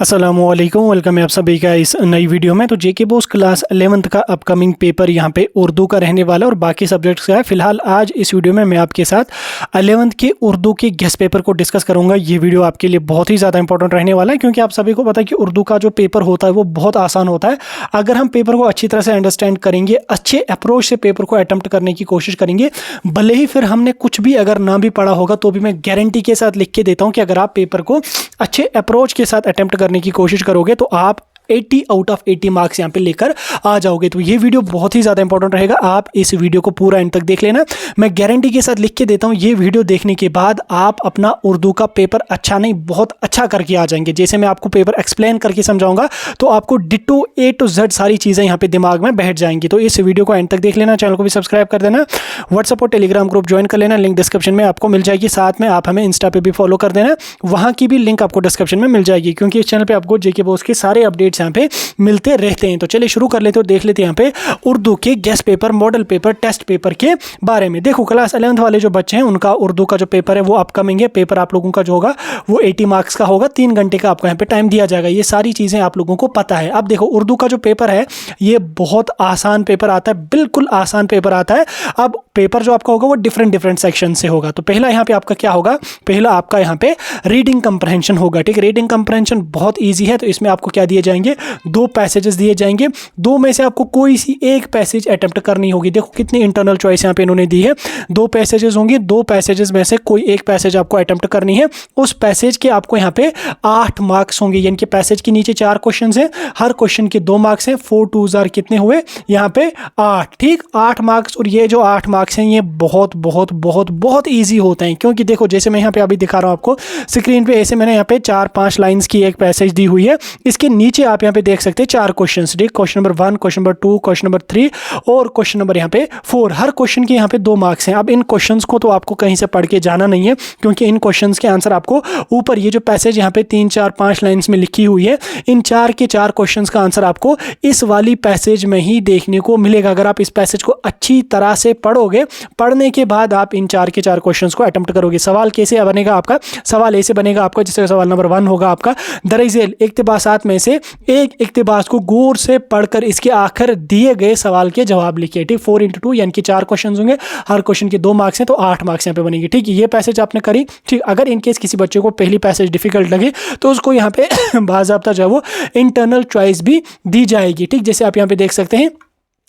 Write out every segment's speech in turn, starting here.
अस्सलामुअलैकुम, वेलकम है आप सभी का इस नई वीडियो में। तो जेके बोस क्लास 11th का अपकमिंग पेपर यहाँ पे उर्दू का रहने वाला है और बाकी सब्जेक्ट्स का है। फिलहाल आज इस वीडियो में मैं आपके साथ 11th के उर्दू के गेस्ट पेपर को डिस्कस करूंगा। ये वीडियो आपके लिए बहुत ही ज़्यादा इंपॉर्टेंट रहने वाला है क्योंकि आप सभी को पता है कि उर्दू का जो पेपर होता है वो बहुत आसान होता है। अगर हम पेपर को अच्छी तरह से अंडरस्टैंड करेंगे, अच्छे अप्रोच से पेपर को अटैम्प्ट करने की कोशिश करेंगे, भले ही फिर हमने कुछ भी अगर ना भी पढ़ा होगा तो भी मैं गारंटी के साथ लिख के देता हूँ कि अगर आप पेपर को अच्छे अप्रोच के साथ अटैम्प्ट करने की कोशिश करोगे तो आप 80 आउट ऑफ 80 मार्क्स यहाँ पे लेकर आ जाओगे। तो ये वीडियो बहुत ही ज़्यादा इंपॉर्टेंट रहेगा, आप इस वीडियो को पूरा एंड तक देख लेना। मैं गारंटी के साथ लिख के देता हूँ, ये वीडियो देखने के बाद आप अपना उर्दू का पेपर अच्छा नहीं बहुत अच्छा करके आ जाएंगे। जैसे मैं आपको पेपर एक्सप्लेन करके समझाऊंगा तो आपको डिटो A to Z सारी चीज़ें यहाँ पे दिमाग में बैठ जाएंगी। तो इस वीडियो को एंड तक देख लेना, चैनल को भी सब्सक्राइब कर देना, व्हाट्सएप और टेलीग्राम ग्रुप ज्वाइन कर लेना, लिंक डिस्क्रिप्शन में आपको मिल जाएगी। साथ में आप हमें इंस्टा पे भी फॉलो कर देना, वहाँ की भी लिंक आपको डिस्क्रिप्शन में मिल जाएगी क्योंकि इस चैनल पर आपको जेके बोस के सारे अपडेट्स यहाँ पे मिलते रहते हैं। तो चलिए शुरू कर लेते हैं और देख लेते हैं यहाँ पे उर्दू के guess paper, model paper, test paper के बारे में। देखो क्लास 11th वाले जो बच्चे हैं उनका उर्दू का जो पेपर है वो अपकमिंग है। पेपर आप लोगों का जो होगा वो 80 मार्क्स का होगा, 3 घंटे का आपको यहाँ पे टाइम दिया जाएगा। ये सारी चीज़ें आप लोगों को पता है। अब देखो उर्दू का जो पेपर है ये बहुत आसान पेपर आता है, बिल्कुल आसान पेपर आता है। अब पेपर जो आपका होगा वो डिफरेंट सेक्शन से होगा। तो पहला यहाँ पे आपका क्या होगा, पहला आपका यहाँ पे रीडिंग कंप्रहेंशन होगा। ठीक है, रीडिंग कंप्रहेंशन बहुत ईजी है। तो इसमें आपको क्या दिए जाएंगे, 2 पैसेजेस दिए जाएंगे, 2 में से आपको कोई सी एक पैसेज अटेम्प्ट करनी होगी। देखो कितनी इंटरनल चॉइस यहाँ पे इन्होंने दी है, 2 पैसेजेस होंगे, 2 पैसेजेस में से कोई एक पैसेज आपको अटेम्प्ट करनी है। उस पैसेज के आपको यहाँ पे 8 मार्क्स होंगे, यानी कि पैसेज के नीचे 4 क्वेश्चन हैं, हर क्वेश्चन के 2 मार्क्स हैं। 4 2 जार कितने हुए यहाँ पे 8। ठीक, 8 मार्क्स। और ये जो 8 मार्क्स हैं ये बहुत बहुत बहुत बहुत ईजी होते हैं क्योंकि देखो जैसे मैं यहाँ पे अभी दिखा रहा हूँ आपको स्क्रीन पे, ऐसे मैंने यहाँ पे 4-5 लाइन्स की एक पैसेज दी हुई है। इसके नीचे आप यहाँ पे देख सकते हैं 4 क्वेश्चंस। ठीक, question number 1, question number 2, question number 3 और क्वेश्चन नंबर यहाँ पे 4। हर क्वेश्चन के यहाँ पे 2 मार्क्स हैं। अब इन क्वेश्चंस को तो आपको कहीं से पढ़ के जाना नहीं है क्योंकि इन क्वेश्चंस के आंसर आपको ऊपर ये जो पैसेज यहाँ पे 3 4 5 लाइन्स में लिखी हुई है, इन 4 के 4 क्वेश्चंस का आंसर आपको इस वाली पैसेज में ही देखने को मिलेगा। अगर आप इस पैसेज को अच्छी तरह से पढ़ोगे, पढ़ने के बाद आप इन 4 के 4 क्वेश्चंस को अटेम्प्ट करोगे। सवाल कैसे बनेगा आपका, सवाल ऐसे बनेगा आपका, जैसे सवाल नंबर 1 होगा आपका, दरअसल इक्तिबासात में से एक इक्तिबास को गौर से पढ़कर इसके आखिर दिए गए सवाल के जवाब लिखिए। ठीक, 4 into 2 यानी कि 4 क्वेश्चन होंगे, हर क्वेश्चन के 2 मार्क्स हैं तो 8 मार्क्स यहाँ पे बनेंगे। ठीक, ये पैसेज आपने करी। ठीक, अगर इनकेस किसी बच्चे को पहली पैसेज डिफिकल्ट लगे तो उसको यहाँ पे बाज़ाब्ता जो है वो इंटरनल चॉइस भी दी जाएगी। ठीक, जैसे आप यहाँ पे देख सकते हैं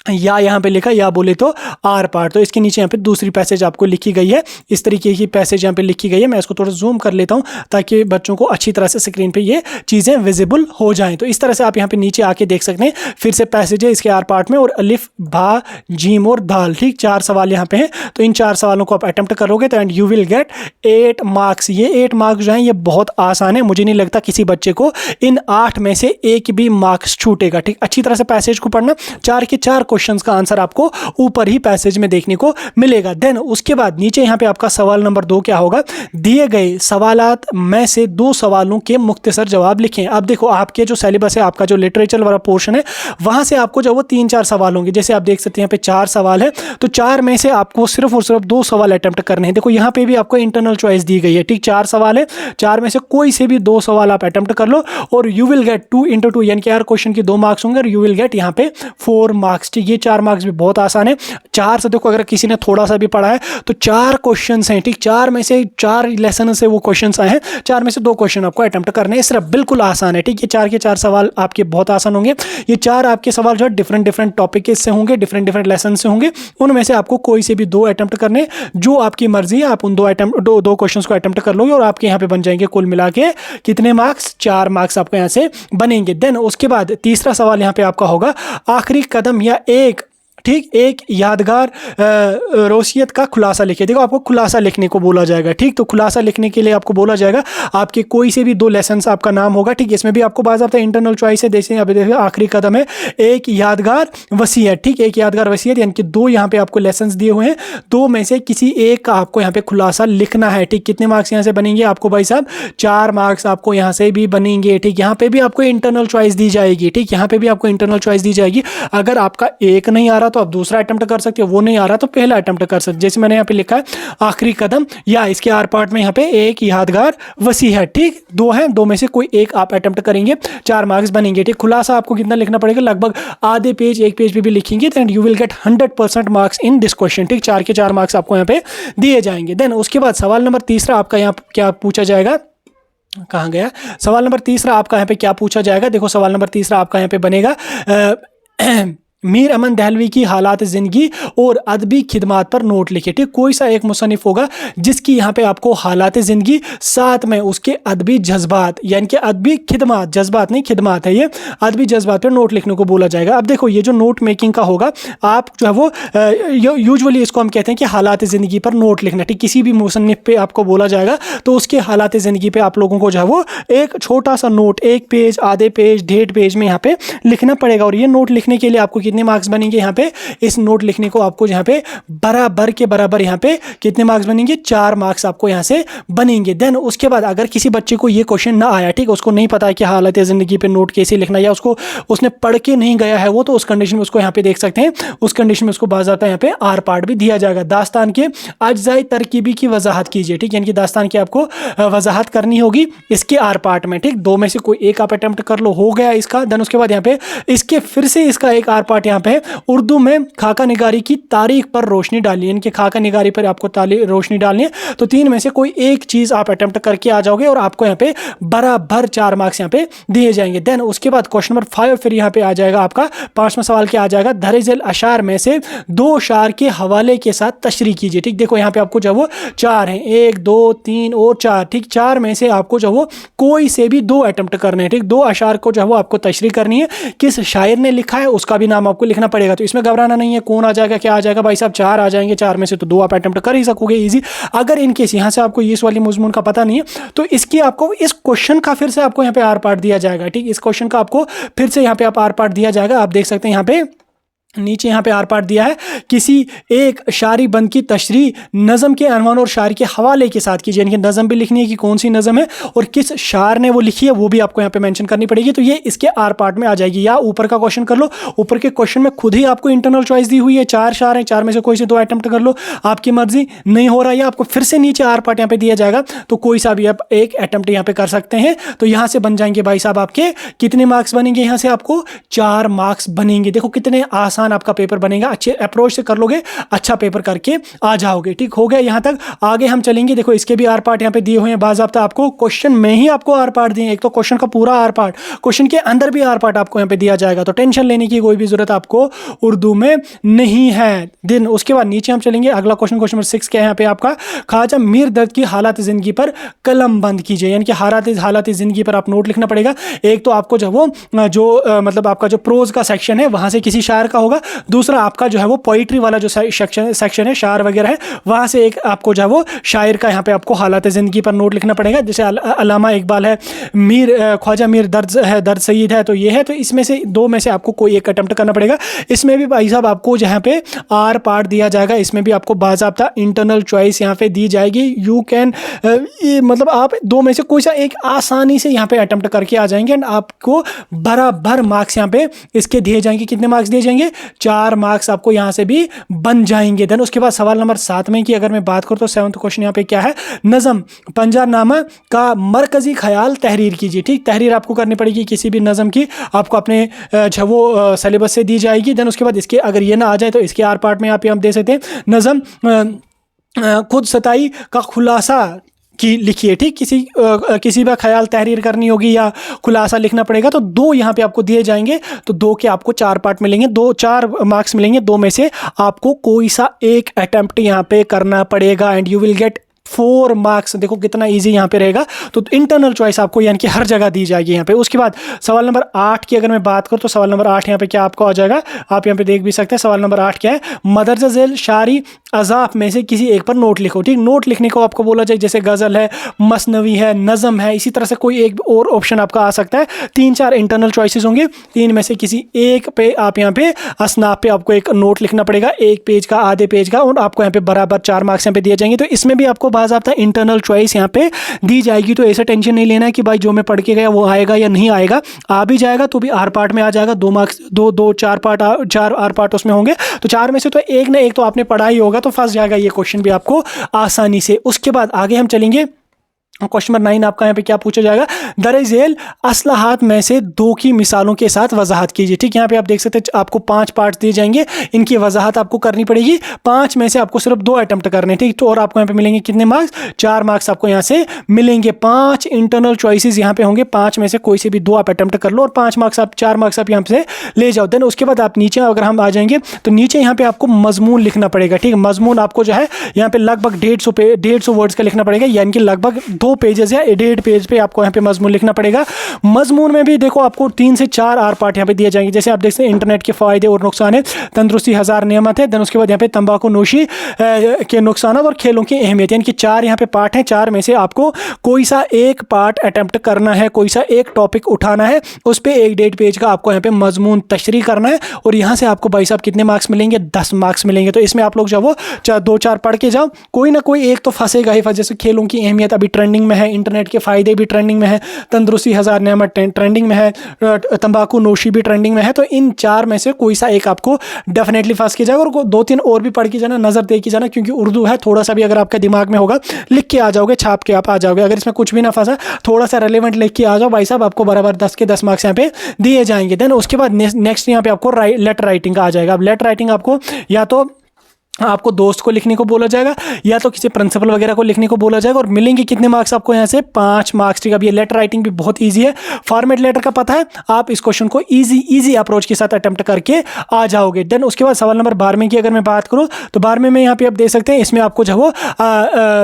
या यहाँ पे लिखा या बोले तो आर पार्ट, तो इसके नीचे यहाँ पे दूसरी पैसेज आपको लिखी गई है। इस तरीके की पैसेज यहाँ पे लिखी गई है। मैं इसको थोड़ा जूम कर लेता हूँ ताकि बच्चों को अच्छी तरह से स्क्रीन पे ये चीज़ें विजिबल हो जाएं। तो इस तरह से आप यहाँ पे नीचे आके देख सकते हैं। फिर से पैसेज है इसके आर पार्ट में, और अलिफ, बा, जीम और दाल। ठीक, 4 सवाल यहाँ पे हैं। तो इन 4 सवालों को आप अटेम्प्ट करोगे तो and you will get 8 marks. ये 8 मार्क्स जो हैं ये बहुत आसान है। मुझे नहीं लगता किसी बच्चे को इन 8 में से एक भी मार्क्स छूटेगा। ठीक, अच्छी तरह से पैसेज को पढ़ना, 4 के 4 क्वेश्चन का आंसर आपको ऊपर ही पैसेज में देखने को मिलेगा। देन उसके बाद नीचे यहाँ पे आपका सवाल नंबर 2 क्या होगा, दिए गए सवालात में से 2 सवालों के मुख्तसर जवाब लिखें। अब देखो आपके जो सिलेबस है, आपका जो लिटरेचर वाला पोर्शन है, वहां से आपको जो वो 3-4 सवाल होंगे। जैसे आप देख सकते हैं यहाँ पे 4 सवाल है, तो 4 में से आपको सिर्फ और सिर्फ 2 सवाल अटेम्प्ट करने हैं। देखो यहाँ पे भी आपको इंटरनल चॉइस दी गई है। ठीक, 4 सवाल है, 4 में से कोई से भी 2 सवाल आप अटेम्प्ट कर लो और यू विल गेट 2 into 2 यानी कि हर क्वेश्चन के 2 मार्क्स होंगे और यू विल गेट यहाँ पे 4 मार्क्स। ठीक, ये 4 मार्क्स भी बहुत आसान है। 4 से देखो अगर किसी ने थोड़ा सा भी पढ़ा है तो 4 क्वेश्चंस हैं। ठीक, 4 में से 4 लेसन से वो क्वेश्चंस आए हैं, 4 में से 2 क्वेश्चन आपको अटेम्प्ट करने हैं। सिर्फ बिल्कुल आसान है। ठीक, ये 4 के 4 सवाल आपके बहुत आसान होंगे। ये 4 आपके सवाल जो है डिफरेंट टॉपिक से होंगे, डिफरेंट लेसन से होंगे। उनमें से आपको कोई से भी 2 अटेम्प्ट करने, जो आपकी मर्जी है। आप उन 2 क्वेश्चंस को अटेम्प्ट कर लोगे और आपके यहाँ पे बन जाएंगे कुल मिला के कितने मार्क्स, 4 मार्क्स आपको यहाँ से बनेंगे। देन उसके बाद तीसरा सवाल यहाँ पे आपका होगा, आखिरी कदम या एक यादगार रोसियत का खुलासा लिखे। देखो आपको खुलासा लिखने को बोला जाएगा। ठीक, तो खुलासा लिखने के लिए आपको बोला जाएगा आपके कोई से भी 2 लेसन आपका नाम होगा। ठीक, इसमें भी आपको बाज़ाब्ता इंटरनल चॉइस है। जैसे अभी देखिए आखिरी कदम है एक यादगार वसीयत। ठीक, एक यादगार वसीयत यानी कि 2 यहाँ पे आपको लेसन दिए हुए हैं, 2 में से किसी एक का आपको यहाँ पे खुलासा लिखना है। ठीक, कितने मार्क्स यहाँ से बनेंगे आपको भाई साहब, 4 मार्क्स आपको यहाँ से भी बनेंगे। ठीक, यहाँ पे भी आपको इंटरनल चॉइस दी जाएगी। ठीक, यहाँ पे भी आपको इंटरनल चॉइस दी जाएगी। अगर आपका एक नहीं आ रहा तो आप दूसरा अटेम्प्ट कर सकते हो, वो नहीं आ रहा तो पहला अटेम्प्ट कर सकते। जैसे मैंने यहाँ पे लिखा है आखिरी कदम, या इसके आर पार्ट में यहाँ पे एक यादगार वसी है, ठीक, दो है, दो में से कोई एक आप अटेम्प्ट करेंगे, 4 मार्क्स बनेंगे, ठीक। खुलासा आपको कितना लिखना पड़ेगा, लगभग आधे पेज, एक पेज पे भी लिखेंगे तो you will get 100% marks in this question, ठीक। 4 के 4 मार्क्स आपको यहाँ पे दिए जाएंगे। देन उसके बाद सवाल नंबर तीसरा आपका यहाँ क्या पूछा जाएगा, कहाँ गया सवाल नंबर तीसरा आपका यहाँ पे क्या पूछा जाएगा। देखो सवाल नंबर तीसरा आपका यहाँ पे बनेगा मीर अमन दहलवी की हालात ज़िंदगी और अदबी खिदमात पर नोट लिखे, ठीक। कोई सा एक मुसन्निफ होगा जिसकी यहाँ पे आपको हालात ज़िंदगी, साथ में उसके अदबी जज्बात, यानी कि अदबी खिदमात, जज्बात नहीं खिदमात है ये, अदबी जज्बात पर नोट लिखने को बोला जाएगा। अब देखो ये जो नोट मेकिंग का होगा, आप जो है वो यूजुअली इसको हम कहते हैं कि हालात ज़िंदगी पर नोट लिखना, ठीक। किसी भी मुसन्निफ पे आपको बोला जाएगा तो उसके हालात ज़िंदगी पे आप लोगों को जो है वो एक छोटा सा नोट, एक पेज, आधे पेज, 1.5 पेज में यहाँ पे लिखना पड़ेगा। और ये नोट लिखने के लिए आपको कितने मार्क्स बनेंगे, यहाँ पे इस नोट लिखने को आपको यहाँ पे बराबर के बराबर यहाँ पे कितने मार्क्स बनेंगे, 4 मार्क्स आपको यहाँ से बनेंगे। देन उसके बाद अगर किसी बच्चे को ये क्वेश्चन ना आया, ठीक, उसको नहीं पता है कि हालत ज़िंदगी पे नोट कैसे लिखना, या उसने पढ़ के नहीं गया है वो, तो उस कंडीशन में उसको यहाँ पे देख सकते हैं, उस कंडीशन में उसको बाज़ाब्ता यहाँ पे आर पार्ट भी दिया जाएगा। दास्तान के अज्जाए तरकीबी की वजाहत कीजिए, ठीक, यानी कि दास्तान की आपको वजाहत करनी होगी इसके आर पार्ट में, ठीक। 2 में से कोई एक आप अटेम्प्ट कर लो, हो गया इसका। देन उसके बाद यहाँ पे इसके फिर से इसका एक आर पार्ट यहाँ पे उर्दू में खाका निगारी की तारीख पर रोशनी डालिए, यानी कि खाका निगारी पर आपको रोशनी डालनी है। तो 3 में से कोई एक चीज आप अटेम्प्ट करके आ जाओगे और आपको यहाँ पे बराबर 4 मार्क्स यहाँ पे दिए जाएंगे। देन उसके बाद क्वेश्चन नंबर 5 फिर यहाँ पे आ जाएगा आपका 5वां सवाल क्या आ जाएगा, दर्जल अशार में से 2 शार के हवाले के साथ तशरीह कीजिए, ठीक। देखो यहाँ पे आपको जो वो 4 हैं, 1 2 3 और 4, ठीक। 4 में से आपको जो वो कोई से भी 2 अटेम्प्ट करने हैं, ठीक। 2 अशार को जो है वो आपको तशरीह करनी है, किस शायर ने लिखा है उसका भी नाम आपको लिखना पड़ेगा। तो इसमें घबराना नहीं है, कौन आ जाएगा क्या आ जाएगा, भाई साहब 4 आ जाएंगे, 4 में से तो 2 आप अटेम्प्ट कर ही सकोगे इजी। अगर इनकेस यहाँ से आपको इस वाली मजमून का पता नहीं है तो इसकी आपको इस क्वेश्चन का फिर से आपको यहाँ पे आर पार्ट दिया जाएगा, ठीक। इस क्वेश्चन का आपको फिर से यहाँ पे आप आर पार्ट दिया जाएगा। आप देख सकते हैं यहाँ पे नीचे यहाँ पे आर पार्ट दिया है, किसी एक शायरी बंद की तशरीह नज़म के अनवान और शायर के हवाले के साथ कीजिए, यानी कि नज़म भी लिखनी है कि कौन सी नज़म है और किस शायर ने वो लिखी है वो भी आपको यहाँ पे मेंशन करनी पड़ेगी। तो ये इसके आर पार्ट में आ जाएगी। या ऊपर का क्वेश्चन कर लो, ऊपर के क्वेश्चन में खुद ही आपको इंटरनल चॉइस दी हुई है, 4 शायर हैं, 4 में से कोई से 2 अटेम्प्ट कर लो, आपकी मर्जी। नहीं हो रहा है आपको फिर से नीचे आर पार्ट यहाँ पे दिया जाएगा, तो कोई सा भी आप एक अटेम्प्ट यहाँ पे कर सकते हैं। तो यहाँ से बन जाएंगे भाई साहब आपके कितने मार्क्स बनेंगे, यहाँ से आपको 4 मार्क्स बनेंगे। देखो कितने आसान आपका पेपर बनेगा, अच्छे अप्रोच से कर लोगे, अच्छा पेपर करके आ जाओगे, ठीक। हो गया यहाँ तक। आगे हम चलेंगे, देखो इसके भी आर पार्ट यहाँ पे दिए हुए हैं बाज़ाब्ता, आपको क्वेश्चन में ही आपको आर पार्ट दिए, एक तो क्वेश्चन का पूरा आर पार्ट, क्वेश्चन के अंदर भी आर पार्ट आपको यहाँ पे दिया जाएगा। तो टेंशन लेने की कोई भी जरूरत आपको उर्दू में नहीं है। दिन उसके बाद नीचे हम चलेंगे, अगला क्वेश्चन नंबर 6 क्या है यहाँ पे आपका, ख्वाजा मीर दर्द की हालात ज़िंदगी पर कलम बंद कीजिए, यानी कि हालात ज़िंदगी पर आप नोट लिखना पड़ेगा। एक तो आपको जो वो मतलब आपका जो प्रोज का सेक्शन है वहाँ से किसी शायर का होगा, दूसरा आपका जो है वो पोइट्री वाला जो सेक्शन है शायर वगैरह है, वहाँ से एक आपको जो है वो शायर का यहाँ पे आपको हालात ज़िंदगी पर नोट लिखना पड़ेगा। जैसे अल्लामा इकबाल है, ख्वाजा मीर दर्द सईद है, तो ये है, तो इसमें से 2 में से आपको कोई एक अटेम्प्ट करना पड़ेगा। इसमें भी भाई साहब आपको जहाँ पे आर पार्ट दिया जाएगा, इसमें भी आपको बाज़ाब्ता इंटरनल चॉइस यहाँ पे दी जाएगी। यू कैन मतलब आप 2 में से कोई सा एक आसानी से यहाँ पे अटेम्प्ट करके आ जाएंगे एंड आपको बराबर मार्क्स यहाँ पे इसके दिए जाएंगे। कितने मार्क्स दिए जाएंगे, 4 मार्क्स आपको यहाँ से भी बन जाएंगे। देन उसके बाद सवाल नंबर 7 में की अगर मैं बात करूँ तो 7वां क्वेश्चन यहाँ पे क्या है, नज़म पंजानामा का मरकजी ख्याल तहरीर कीजिए, ठीक। तहरीर आपको करनी पड़ेगी किसी भी नज़म की, आपको अपने वो सिलेबस से दी जाएगी। देन उसके बाद इसके अगर ये ना आ जाए तो इसके आर पार्ट में आप दे सकते हैं, नज़म खुद सताई का खुलासा की लिखिए, ठीक। किसी भी ख्याल तहरीर करनी होगी या खुलासा लिखना पड़ेगा, तो 2 यहाँ पे आपको दिए जाएंगे, तो 2 के आपको 4 पार्ट मिलेंगे, 4 मार्क्स मिलेंगे। 2 में से आपको कोई सा एक अटेम्प्ट यहाँ पे करना पड़ेगा and you will get 4 marks. देखो कितना इजी यहाँ पे रहेगा। तो इंटरनल चॉइस आपको यानी कि हर जगह दी जाएगी यहाँ पे। उसके बाद सवाल नंबर 8 की अगर मैं बात करूँ तो सवाल नंबर 8 यहाँ पे क्या आपको आ जाएगा, आप यहाँ पे देख भी सकते हैं। सवाल नंबर 8 क्या है, मदरजा झेल शायरी अज़ाफ में से किसी एक पर नोट लिखो, ठीक। नोट लिखने को आपको बोला जाए, जैसे गज़ल है, मसनवी है, नज़म है, इसी तरह से कोई एक और ऑप्शन आपका आ सकता है। 3-4 इंटरनल चॉइसेस होंगे, 3 में से किसी एक पे आप यहाँ पे असनाफ पे आपको एक नोट लिखना पड़ेगा, 1 पेज का, आधे पेज का, और आपको यहाँ पे बराबर 4 मार्क्स यहाँ पे दिए जाएंगे। तो इसमें भी आपको बाज़ाब्ता इंटरनल चॉइस यहाँ पे दी जाएगी। तो ऐसा टेंशन नहीं लेना है कि भाई जो मैं पढ़ के गया वो आएगा या नहीं आएगा, आ भी जाएगा तो भी आर पार्ट में आ जाएगा। 2 मार्क्स, दो चार पार्ट, 4 आर पार्ट उसमें होंगे, तो 4 में से तो एक ना एक तो आपने पढ़ा ही होगा, तो फंस जाएगा ये क्वेश्चन भी आपको आसानी से। उसके बाद आगे हम चलेंगे। क्वेश्चन नंबर 9 आपका यहाँ पे क्या पूछा जाएगा, दरअसल असलाहात में से 2 की मिसालों के साथ वजाहत कीजिए। ठीक, यहाँ पे आप देख सकते हैं आपको 5 पार्ट्स दिए जाएंगे, इनकी वजाहत आपको करनी पड़ेगी। 5 में से आपको सिर्फ 2 अटेम्प्ट करने, ठीक। तो और आपको यहाँ पे मिलेंगे कितने मार्क्स, 4 मार्क्स आपको यहाँ से मिलेंगे। 5 इंटरनल चॉइसेस यहाँ पे होंगे, 5 में से कोई से भी 2 आप अटेम्प्ट कर लो और 5 मार्क्स आप 4 मार्क्स आप यहाँ से ले जाओ। देन उसके बाद आप नीचे अगर हम आ जाएंगे तो नीचे यहाँ पे आपको मजमून लिखना पड़ेगा। ठीक, मजमून आपको जो है यहाँ पे लगभग 150 वर्ड्स का लिखना पड़ेगा, यानी कि लगभग 2 पेजेस या 1.5 पेज पे आपको यहाँ पे मजमून लिखना पड़ेगा। मजमून में भी देखो आपको 3 से 4 आर पार्ट यहाँ पे दिए जाएंगे। जैसे आप देख सकते हैं इंटरनेट के फायदे और नुकसान है, तंदुरुस्ती 1000 नियमत है। देन उसके बाद यहाँ पे तंबाकू नोशी के नुकसान और खेलों की अहमियत, यानी कि 4 यहाँ पे पार्ट हैं। 4 में से आपको कोई सा एक पार्ट अटेम्प्ट करना है, कोई सा एक टॉपिक उठाना है, उस पर 1.5 पेज का आपको यहाँ पे मजमून तशरीह करना है। और यहाँ से आपको भाई साहब कितने मार्क्स मिलेंगे, 10 मार्क्स मिलेंगे। तो इसमें आप लोग जो वो 2-4 पढ़ के जाओ, कोई ना कोई एक तो फंसेगा ही। जैसे खेलों की अहमियत अभी ट्रेंडिंग में है, इंटरनेट के फायदे भी ट्रेंडिंग में है, तंदुरुस्ती 1000 नियमत ट्रेंडिंग में है, तंबाकू नोशी भी ट्रेंडिंग में है। तो इन 4 में से कोई सा एक आपको डेफिनेटली फंस के जाएगा। और 2-3 और भी पढ़ के जाना, नजर दे के जाना, क्योंकि उर्दू है, थोड़ा सा भी अगर आपके दिमाग में होगा लिख के आ जाओगे, छाप के आप आ जाओगे। अगर इसमें कुछ भी ना फंसा, थोड़ा सा रेलेवेंट लिख के आ जाओ भाई साहब, आपको बराबर 10 के 10 मार्क्स यहाँ पे दिए जाएंगे। देन उसके बाद नेक्स्ट यहाँ पे आपको लेटर राइटिंग का आ जाएगा। अब लेटर राइटिंग आपको या तो आपको दोस्त को लिखने को बोला जाएगा या तो किसी प्रिंसिपल वगैरह को लिखने को बोला जाएगा। और मिलेंगे कितने मार्क्स आपको यहाँ से, 5 मार्क्स। ठीक है, अब ये लेटर राइटिंग भी बहुत इजी है, फॉर्मेट लेटर का पता है, आप इस क्वेश्चन को इजी अप्रोच के साथ अटेम्प्ट करके आ जाओगे। देन उसके बाद सवाल नंबर 12 की अगर मैं बात करूँ तो 12 में यहाँ पे आप देख सकते हैं, इसमें आपको जो वो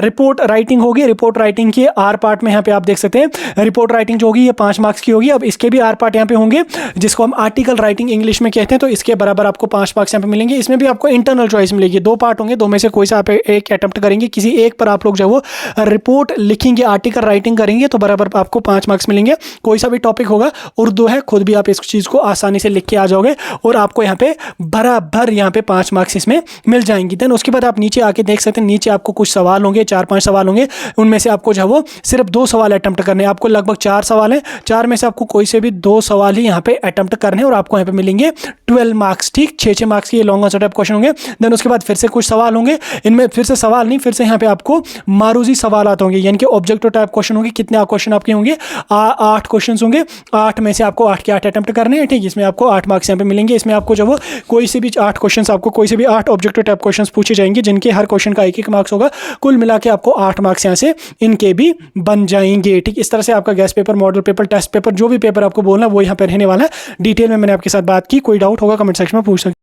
रिपोर्ट राइटिंग होगी। रिपोर्ट राइटिंग के आर पार्ट में यहाँ पे आप देख सकते हैं रिपोर्ट राइटिंग जो होगी ये 5 मार्क्स की होगी। अब इसके भी आर पार्ट यहाँ पे होंगे, जिसको हम आर्टिकल राइटिंग इंग्लिश में कहते हैं, तो इसके बराबर आपको 5 मार्क्स यहाँ पे मिलेंगे। इसमें भी आपको इंटरनल चॉइस मिलेगी, 2 पार्ट होंगे, 2 में से कोई सा आप एक अटेम्प्ट करेंगे, किसी एक पर आप लोग जो वो रिपोर्ट लिखेंगे, आर्टिकल राइटिंग करेंगे, तो बराबर आपको 5 मार्क्स मिलेंगे। कोई सा भी टॉपिक होगा, उर्दू है, खुद भी आप इस चीज को आसानी से लिख के आ जाओगे और आपको यहाँ पे बराबर यहाँ पे 5 मार्क्स इसमें मिल जाएंगी। देन उसके बाद आप नीचे आके देख सकते हैं, नीचे आपको कुछ सवाल होंगे, 4-5 सवाल होंगे, उनमें से आपको जो वो सिर्फ 2 सवाल अटेम्प्ट करने हैं। आपको लगभग 4 सवाल हैं, 4 में से आपको कोई से भी 2 सवाल ही यहाँ पे अटेम्प्ट करने हैं और आपको यहाँ पे मिलेंगे 12 मार्क्स। ठीक, 6-6 मार्क्स के लॉन्ग आंसर टाइप क्वेश्चन होंगे। देन उसके बाद फिर से कुछ सवाल होंगे, इनमें फिर से सवाल नहीं, फिर से यहाँ पे आपको मारूजी सवाल होंगे, यानी कि ऑब्जेक्टिव टाइप क्वेश्चन होंगे। कितने क्वेश्चन आपके होंगे, 8 क्वेश्चन होंगे, 8 में से आपको 8 के 8 अटेम्प्ट करने हैं। ठीक, इसमें आपको 8 मार्क्स यहाँ पे मिलेंगे। इसमें आपको जो वो कोई से भी 8 क्वेश्चन, आपको कोई से भी 8 ऑब्जेक्टिव टाइप क्वेश्चन पूछे जाएंगे, जिनके हर क्वेश्चन का 1-1 मार्क्स होगा। कुल मिला के आपको 8 मार्क्स यहाँ से इनके भी बन जाएंगे। ठीक, इस तरह से आपका guess paper, model paper, test paper, जो भी पेपर आपको बोलना वो यहाँ पे रहने वाला है। डिटेल में मैंने आपके साथ बात की, कोई डाउट होगा कमेंट सेक्शन में पूछ सकते हैं।